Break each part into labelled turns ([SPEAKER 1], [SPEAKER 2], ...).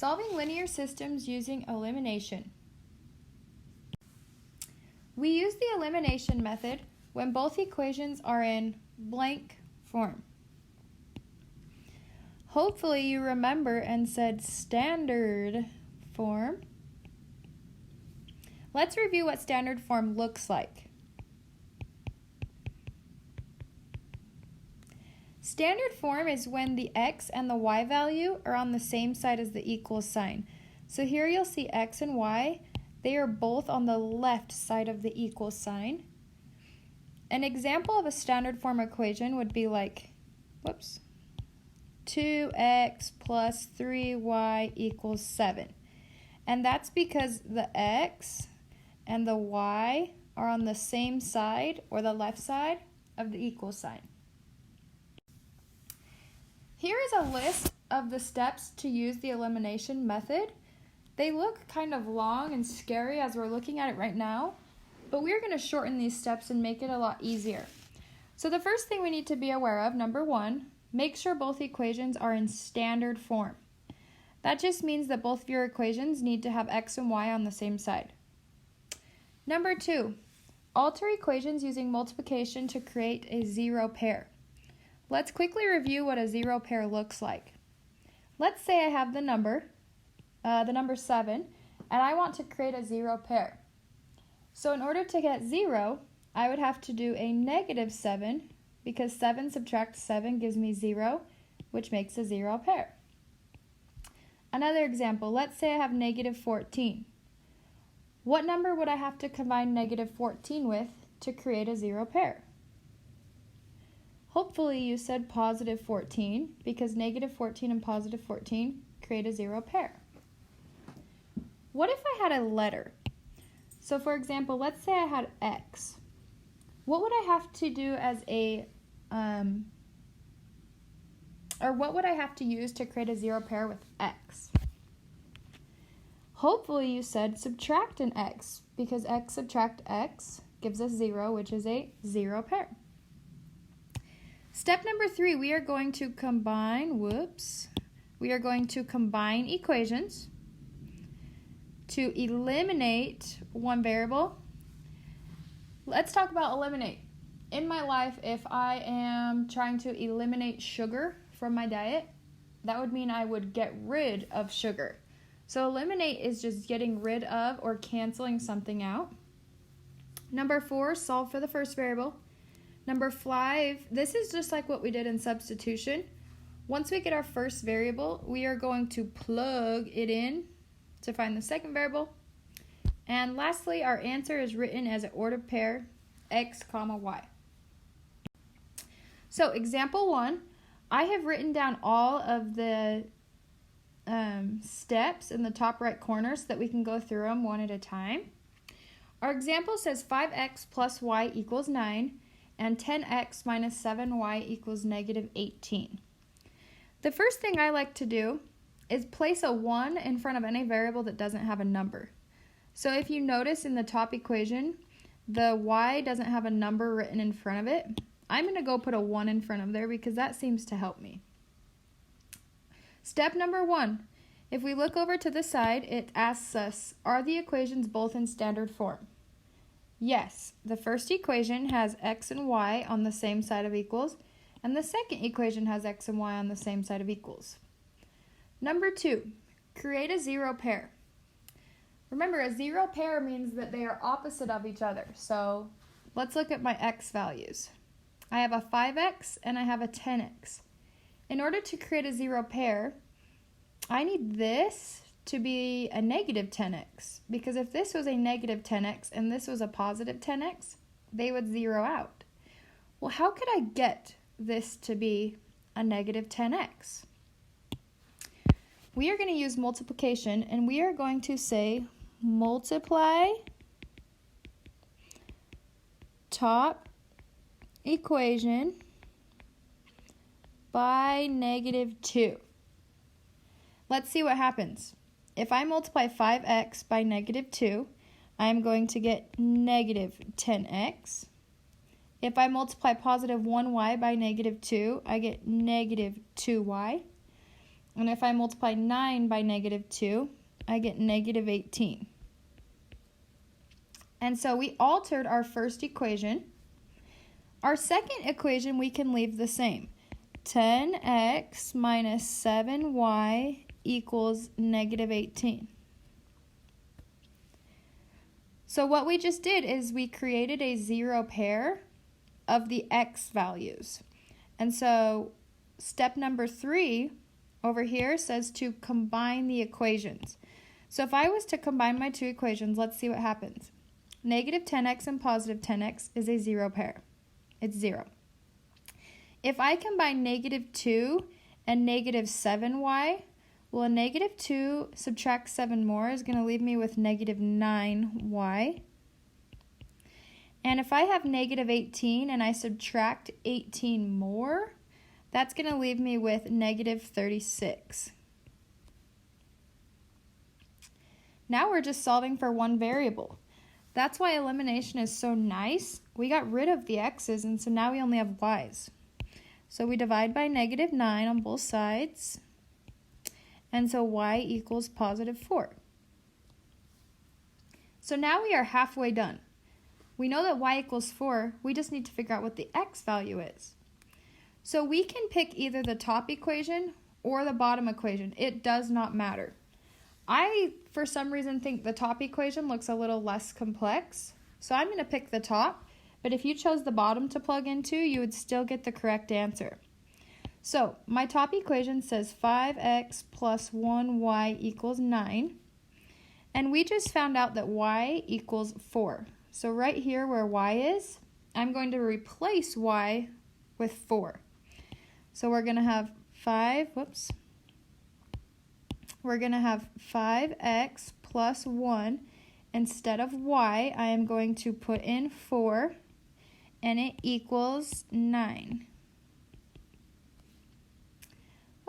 [SPEAKER 1] Solving linear systems using elimination. We use the elimination method when both equations are in blank form. Hopefully you remember and said standard form. Let's review what standard form looks like. Standard form is when the x and the y value are on the same side as the equal sign. So here you'll see x and y. They are both on the left side of the equal sign. An example of a standard form equation would be like, 2x plus 3y equals 7. And that's because the x and the y are on the same side or the left side of the equal sign. Here is a list of the steps to use the elimination method. They look kind of long and scary as we're looking at it right now, but we're going to shorten these steps and make it a lot easier. So the first thing we need to be aware of, number 1, make sure both equations are in standard form. That just means that both of your equations need to have x and y on the same side. Number 2, alter equations using multiplication to create a zero pair. Let's quickly review what a zero pair looks like. Let's say I have the number 7, and I want to create a zero pair. So in order to get 0, I would have to do a negative 7, because 7 subtract 7 gives me 0, which makes a zero pair. Another example, let's say I have negative 14. What number would I have to combine negative 14 with to create a zero pair? Hopefully you said positive 14, because negative 14 and positive 14 create a zero pair. What if I had a letter? So for example, let's say I had x. What would I have to do as what would I have to use to create a zero pair with x? Hopefully you said subtract an x, because x subtract x gives us 0, which is a zero pair. Step number 3, we are going to combine equations to eliminate one variable. Let's talk about eliminate. In my life, if I am trying to eliminate sugar from my diet, that would mean I would get rid of sugar. So eliminate is just getting rid of or canceling something out. Number 4, solve for the first variable. Number 5, this is just like what we did in substitution. Once we get our first variable, we are going to plug it in to find the second variable. And lastly, our answer is written as an ordered pair, x, y. So example 1, I have written down all of the steps in the top right corner so that we can go through them one at a time. Our example says 5x plus y equals 9. And 10x minus 7y equals negative 18. The first thing I like to do is place a 1 in front of any variable that doesn't have a number. So if you notice in the top equation, the y doesn't have a number written in front of it. I'm going to go put a 1 in front of there because that seems to help me. Step number 1, if we look over to the side, it asks us, are the equations both in standard form? Yes, the first equation has x and y on the same side of equals, and the second equation has x and y on the same side of equals. Number 2, create a zero pair. Remember, a zero pair means that they are opposite of each other. So let's look at my x values. I have a 5x and I have a 10x. In order to create a zero pair, I need this to be a negative 10x, because if this was a negative 10x and this was a positive 10x, they would zero out. Well, how could I get this to be a negative 10x? We are going to use multiplication, and we are going to say multiply top equation by negative 2. Let's see what happens. If I multiply 5x by negative 2, I'm going to get negative 10x. If I multiply positive 1y by negative 2, I get negative 2y. And if I multiply 9 by negative 2, I get negative 18. And so we altered our first equation. Our second equation we can leave the same. 10x minus 7y equals negative 18. So what we just did is we created a zero pair of the x values. And so step number 3 over here says to combine the equations. So if I was to combine my two equations, let's see what happens. Negative 10x and positive 10x is a zero pair. It's 0. If I combine negative 2 and negative 7y, well, a negative 2 subtract 7 more is going to leave me with negative 9y. And if I have negative 18 and I subtract 18 more, that's going to leave me with negative 36. Now we're just solving for one variable. That's why elimination is so nice. We got rid of the x's, and so now we only have y's. So we divide by negative 9 on both sides. And so y equals positive 4. So now we are halfway done. We know that y equals 4. We just need to figure out what the x value is. So we can pick either the top equation or the bottom equation. It does not matter. I, for some reason, think the top equation looks a little less complex. So I'm going to pick the top. But if you chose the bottom to plug into, you would still get the correct answer. So my top equation says 5x plus 1y equals 9. And we just found out that y equals 4. So right here where y is, I'm going to replace y with 4. So we're going to have 5x plus 1. Instead of y, I am going to put in 4, and it equals 9.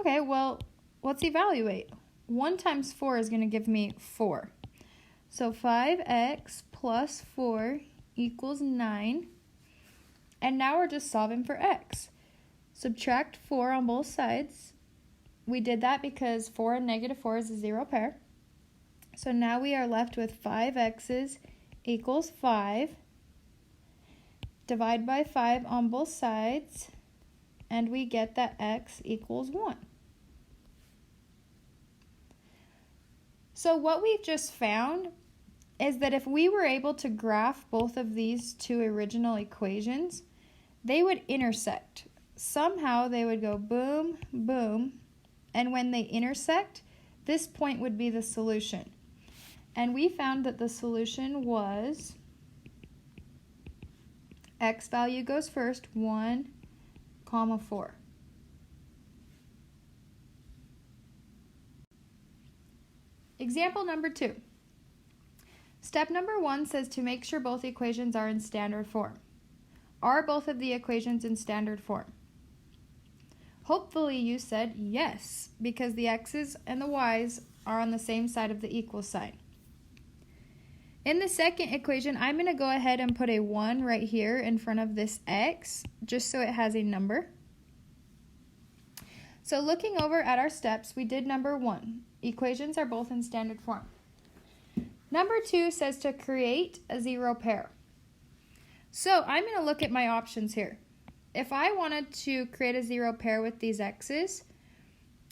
[SPEAKER 1] Okay, well, let's evaluate. 1 times 4 is going to give me 4. So 5x plus 4 equals 9. And now we're just solving for x. Subtract 4 on both sides. We did that because 4 and negative 4 is a zero pair. So now we are left with 5x's equals 5. Divide by 5 on both sides. And we get that x equals 1. So what we've just found is that if we were able to graph both of these two original equations, they would intersect. Somehow they would go boom, boom, and when they intersect, this point would be the solution. And we found that the solution was x value goes first, 1, 4. Example number 2. Step number 1 says to make sure both equations are in standard form. Are both of the equations in standard form? Hopefully you said yes, because the x's and the y's are on the same side of the equal sign. In the second equation, I'm going to go ahead and put a 1 right here in front of this x, just so it has a number. So looking over at our steps, we did number 1. Equations are both in standard form. Number 2 says to create a zero pair. So I'm going to look at my options here. If I wanted to create a zero pair with these x's,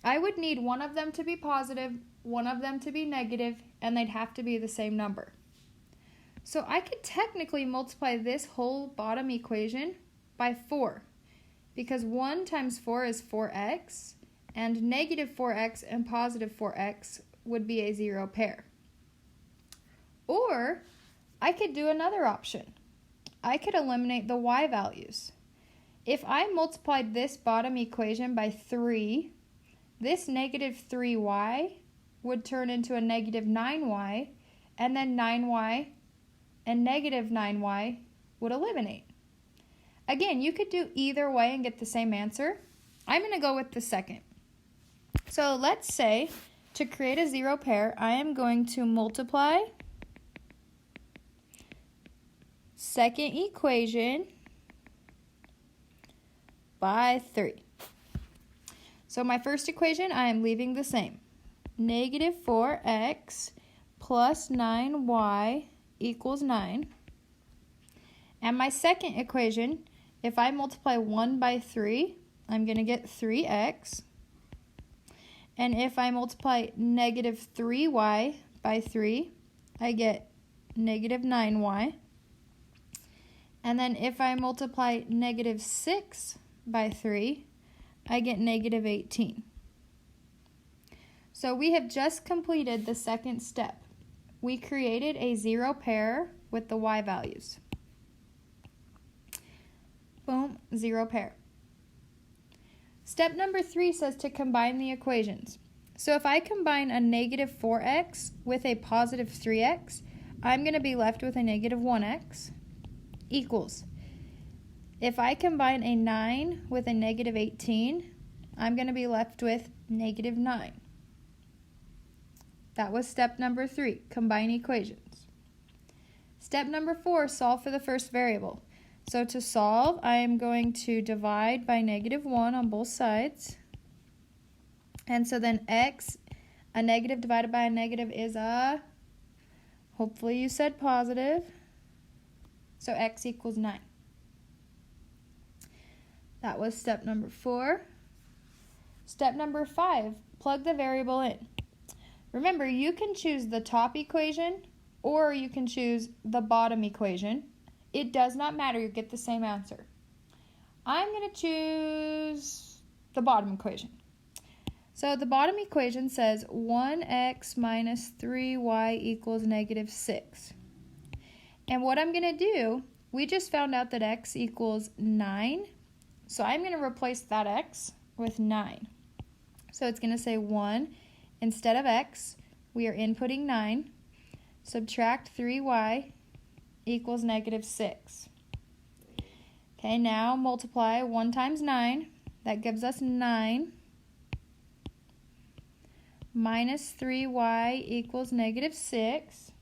[SPEAKER 1] I would need one of them to be positive, one of them to be negative, and they'd have to be the same number. So I could technically multiply this whole bottom equation by 4, because 1 times 4 is 4x, and negative 4x and positive 4x would be a zero pair. Or I could do another option. I could eliminate the y values. If I multiplied this bottom equation by 3, this negative 3y would turn into a negative 9y, and then 9y and negative 9y would eliminate. Again, you could do either way and get the same answer. I'm going to go with the second. So let's say to create a zero pair, I am going to multiply second equation by 3. So my first equation, I am leaving the same. Negative 4x plus 9y equals 9. And my second equation, if I multiply 1 by 3, I'm going to get 3x. And if I multiply negative 3y by 3, I get negative 9y. And then if I multiply negative 6 by 3, I get negative 18. So we have just completed the second step. We created a zero pair with the y values. Boom, zero pair. Step number 3 says to combine the equations. So if I combine a negative 4x with a positive 3x, I'm going to be left with a negative 1x equals. If I combine a 9 with a negative 18, I'm going to be left with negative 9. That was step number 3, combine equations. Step number 4, solve for the first variable. So to solve, I am going to divide by negative 1 on both sides. And so then x, a negative divided by a negative is a, hopefully you said positive. So x equals 9. That was step number 4. Step number 5, plug the variable in. Remember, you can choose the top equation or you can choose the bottom equation. It does not matter, you get the same answer. I'm going to choose the bottom equation. So the bottom equation says 1x minus 3y equals negative 6. And what I'm going to do, we just found out that x equals 9. So I'm going to replace that x with 9. So it's going to say 1 instead of x, we are inputting 9. Subtract 3y equals negative 6. Okay, now multiply 1 times 9. That gives us 9. Minus 3y equals negative 6.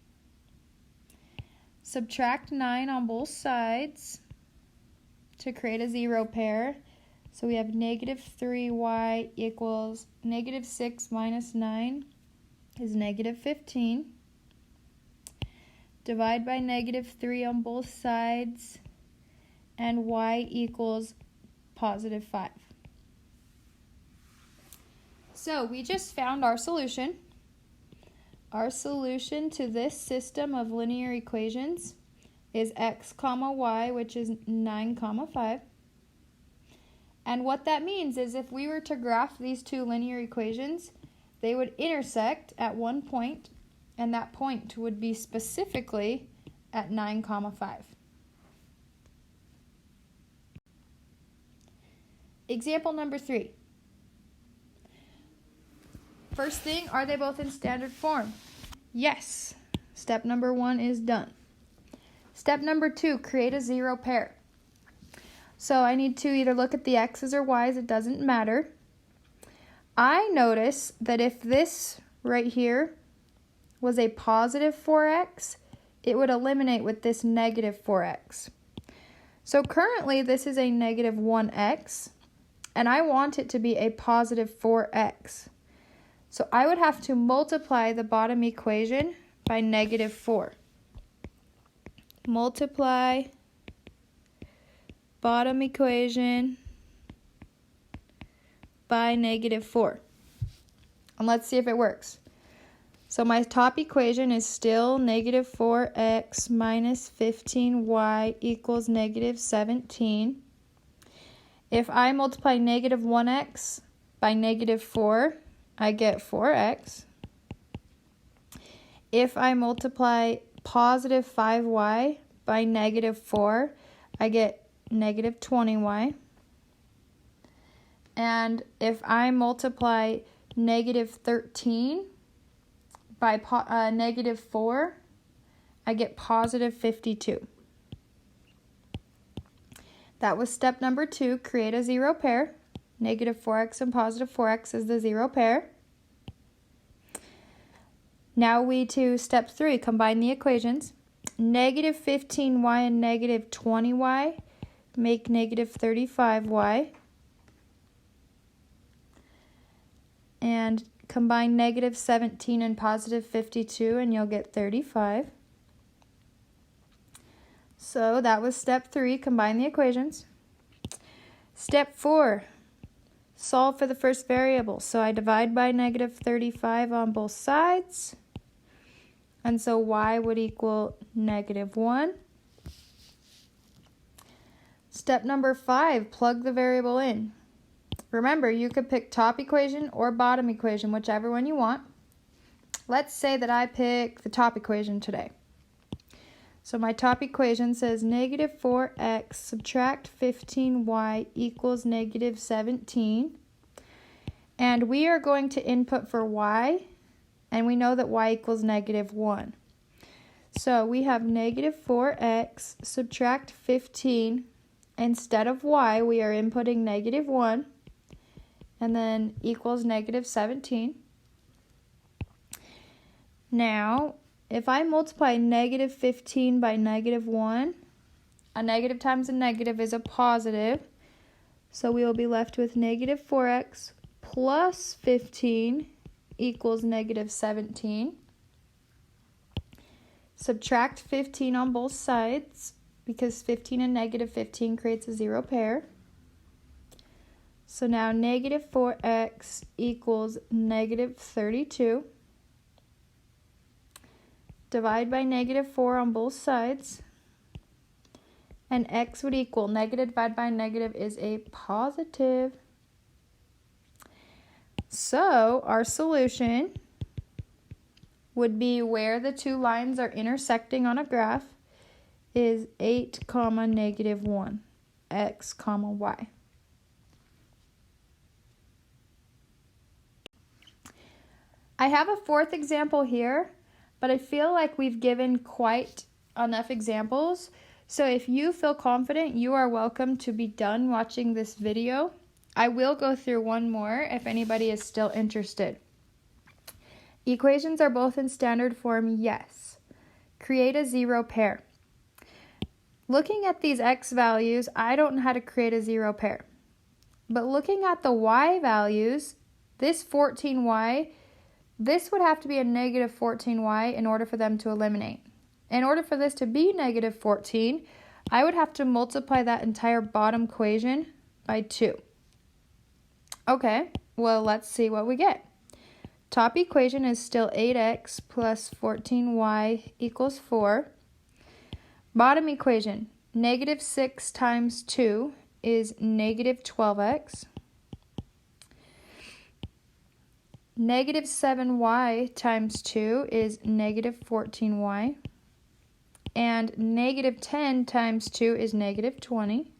[SPEAKER 1] Subtract 9 on both sides to create a zero pair. So we have negative 3y equals negative 6 minus 9 is negative 15. Divide by negative 3 on both sides, and y equals positive 5. So we just found our solution. Our solution to this system of linear equations is x comma y, which is 9 comma 5. And what that means is if we were to graph these two linear equations, they would intersect at one point, and that point would be specifically at 9 comma 5. Example number 3. First thing, are they both in standard form? Yes. Step number 1 is done. Step number 2, create a zero pair. So I need to either look at the x's or y's, it doesn't matter. I notice that if this right here was a positive 4x, it would eliminate with this negative 4x. So currently this is a negative 1x, and I want it to be a positive 4x. So I would have to multiply the bottom equation by negative 4. Multiply bottom equation by negative 4. And let's see if it works. So my top equation is still negative 4x minus 15y equals negative 17. If I multiply negative 1x by negative 4, I get 4x. If I multiply positive 5y by negative 4, I get negative 20y. And if I multiply negative 13 by negative 4, I get positive 52. That was step number 2, create a zero pair. Negative 4x and positive 4x is the zero pair. Now we to step 3, combine the equations. Negative 15y and negative 20y make negative 35y. and combine negative 17 and positive 52 and you'll get 35. So that was step 3, combine the equations. Step 4, solve for the first variable. So I divide by negative 35 on both sides. And so y would equal negative 1. Step number 5, plug the variable in. Remember, you could pick top equation or bottom equation, whichever one you want. Let's say that I pick the top equation today. So my top equation says negative 4x subtract 15y equals negative 17. And we are going to input for y, and we know that y equals negative 1. So we have negative 4x subtract 15. Instead of y, we are inputting negative 1, and then equals negative 17. Now, if I multiply negative 15 by negative 1, a negative times a negative is a positive, so we will be left with negative 4x plus 15 equals negative 17. Subtract 15 on both sides, because 15 and negative 15 creates a zero pair. So now negative 4x equals negative 32. Divide by negative 4 on both sides. And x would equal negative divided by negative is a positive. So our solution would be where the two lines are intersecting on a graph is 8, negative 1, x, y. I have a fourth example here, but I feel like we've given quite enough examples. So if you feel confident, you are welcome to be done watching this video. I will go through one more if anybody is still interested. Equations are both in standard form, yes. Create a zero pair. Looking at these x values, I don't know how to create a zero pair. But looking at the y values, this 14y, this would have to be a negative 14y in order for them to eliminate. In order for this to be negative 14, I would have to multiply that entire bottom equation by 2. Okay, well, let's see what we get. Top equation is still 8x plus 14y equals 4. Bottom equation, negative 6 times 2 is negative 12x. Negative 7y times 2 is negative 14y. And negative 10 times 2 is negative 20.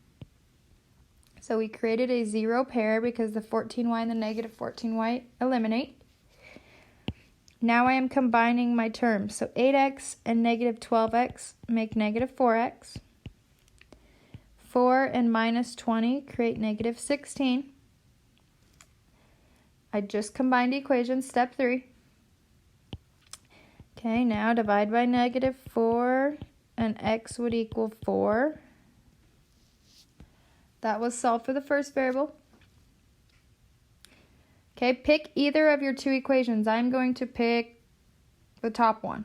[SPEAKER 1] So we created a zero pair because the 14y and the negative 14y eliminate. Now I am combining my terms. So 8x and negative 12x make negative 4x. 4 and minus 20 create negative 16. I just combined equations, step 3. Okay, now divide by negative 4, and x would equal 4. That was solved for the first variable. Okay, pick either of your two equations. I'm going to pick the top one.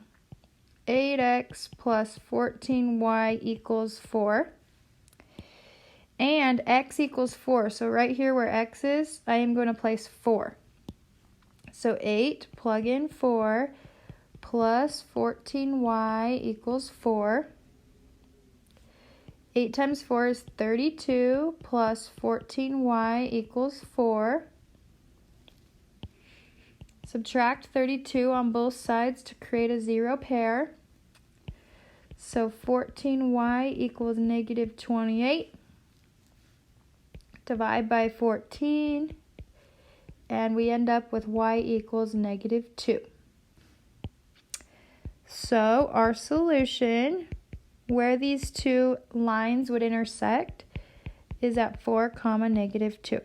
[SPEAKER 1] 8x plus 14y equals 4. And x equals 4. So right here where x is, I am going to place 4. So 8, plug in 4, plus 14y equals 4. 8 times 4 is 32, plus 14y equals 4. Subtract 32 on both sides to create a zero pair. So 14y equals negative 28. Divide by 14. And we end up with y equals negative 2. So our solution, where these two lines would intersect, is at 4, negative 2.